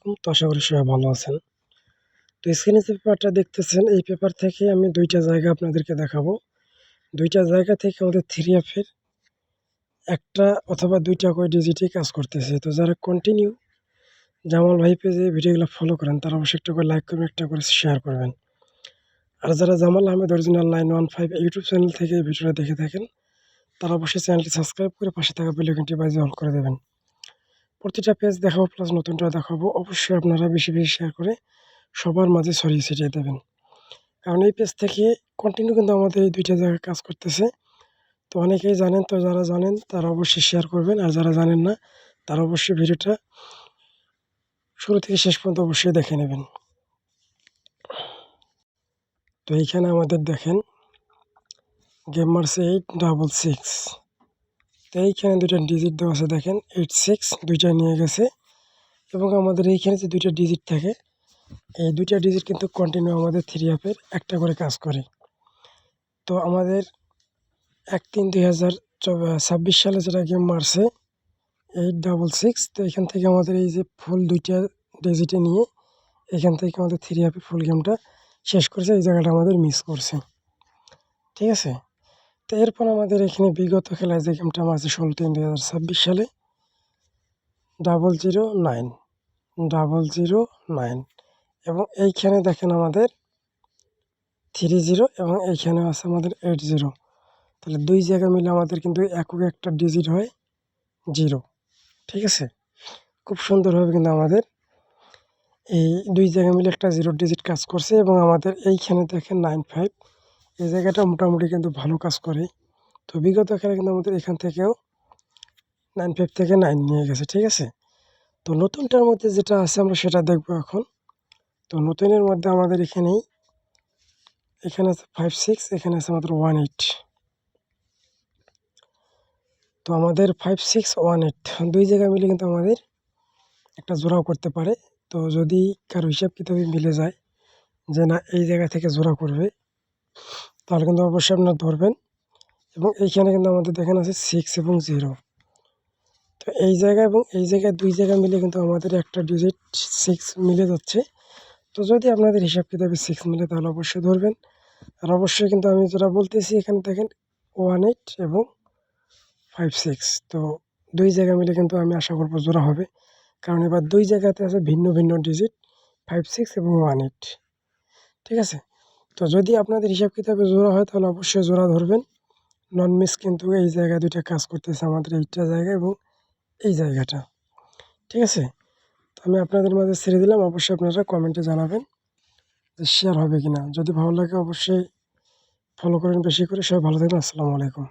আলাইকুম। তো আশা করি সবাই ভালো আছেন। তো স্ক্রিনে যে পেপারটা দেখতেছেন, এই পেপার থেকে আমি ২ টা জায়গা আপনাদেরকে দেখাবো। ২ টা জায়গা থেকে আমাদের 3F এর ১ টা অথবা ২ টা করে ডিজিটই কাজ করতেছে। তো যারা কন্টিনিউ জামাল ভাই পেজে ভিডিওগুলো ফলো করেন, তারা অবশ্যই একটা করে লাইক করবেন, একটা করে শেয়ার করবেন। আর যারা Jamal Ahmed original 915 YouTube channel থেকে এই ভিডিওটা দেখে থাকেন, তারা অবশ্যই চ্যানেলটি সাবস্ক্রাইব করে পাশে থাকা বেল আইকনটি বাজিয়ে অল করে দেবেন। প্রতিটা পেজ দেখাবো প্লাস নতুনটা দেখাবো। অবশ্যই আপনারা বেশি, বেশি শেয়ার করে সবার মাঝে ছড়িয়ে ছিটিয়ে দেবেন। কারণ এই পেজ থেকে কন্টিনিউ কিন্তু আমাদের এই ২ টা জায়গায় কাজ করতেছে। তো অনেকেই জানেন, তো যারা জানেন তারা অবশ্যই শেয়ার করবেন। আর যারা জানেন না তারা অবশ্যই ভিডিওটা শুরু থেকে শেষ পর্যন্ত অবশ্যই দেখে নেবেন। তো এইখানে আমাদের দেখেন গেম মারছে 866। তো এইখানে ২ টা ডিজিট দেওয়া আছে দেখেন 86 ২ টাই নিয়ে গেছে এবং আমাদের এইখানে যে ২ টা ডিজিট থাকে, এই ২ টা ডিজিট কিন্তু কন্টিনিউ আমাদের 3F এর একটা করে কাজ করে। তো আমাদের ১-৩-২০২৬ সালে যেটা গেম মারছে 866, তো এখান থেকে আমাদের এই যে ফুল ২ টা ডিজিটে নিয়ে এখান থেকে আমাদের 3F এর ফুল গেমটা শেষ করেছে। এই জায়গাটা আমাদের মিস করছে। ঠিক আছে? তো এরপর আমাদের এখানে বিগত খেলায় যে গেমটা মারছে ১৬-৩-২০২৬ সালে 009 009 এবং এইখানে দেখেন আমাদের 30 এবং এইখানে আছে আমাদের 80। তাহলে ২ জায়গা মিলে আমাদের কিন্তু একক একটা ডিজিট হয় 0। ঠিক আছে? খুব সুন্দরভাবে কিন্তু আমাদের এই ২ জায়গা মিলে একটা 0 ডিজিট কাজ করছে এবং আমাদের এইখানে দেখেন 95, এই জায়গাটা মোটামুটি কিন্তু ভালো কাজ করে। তো বিগত খেলায় কিন্তু আমাদের এখান থেকেও 95 থেকে 9 নিয়ে গেছে। ঠিক আছে? তো নতুনটার মধ্যে যেটা আছে আমরা সেটা দেখব এখন। তো নতুনের মধ্যে আমাদের এখানে আছে 56, এখানে আছে আমাদের 18। তো আমাদের 5618 ২ জায়গা মিলে কিন্তু আমাদের একটা জোড়াও করতে পারে। তো যদি কারো হিসাব কিতাবে মিলে যায় যে না এই জায়গা থেকে জোড়া করবে, তাহলে কিন্তু অবশ্যই আপনারা ধরবেন। এবং এইখানে কিন্তু আমাদের দেখেন আছে 6 এবং 0। তো এই জায়গা এবং এই জায়গায় ২ জায়গা মিলে কিন্তু আমাদের একটা ডিজিট 6 মিলে যাচ্ছে। তো যদি আপনাদের হিসাব কিতাবে 6 মিলে তাহলে অবশ্যই ধরবেন। আর অবশ্যই কিন্তু আমি যেটা বলতেছি এখানে দেখেন 18 এবং 56। তো ২ জায়গা মিলে কিন্তু আমি আশা করব জোড়া হবে। কারণ এবার ২ জায়গাতে আছে ভিন্ন, ভিন্ন ডিজিট 56 এবং 18। ঠিক আছে? তো যদি আপনাদের হিসাব কিতাবে জোড়া হয় তাহলে অবশ্যই জোড়া ধরবেন। নন মিস কিন্তু এই জায়গায় ২ টা কাজ করতেছে আমাদের এইটা জায়গা এবং এই জায়গাটা। ঠিক আছে? তো আমি আপনাদের মাঝে ছেড়ে দিলাম। অবশ্যই আপনারা কমেন্টে জানাবেন যে শেয়ার হবে কিনা। যদি ভালো লাগে অবশ্যই ফলো করেন বেশি করে। সবাই ভালো থাকবেন। আসসালামু আলাইকুম।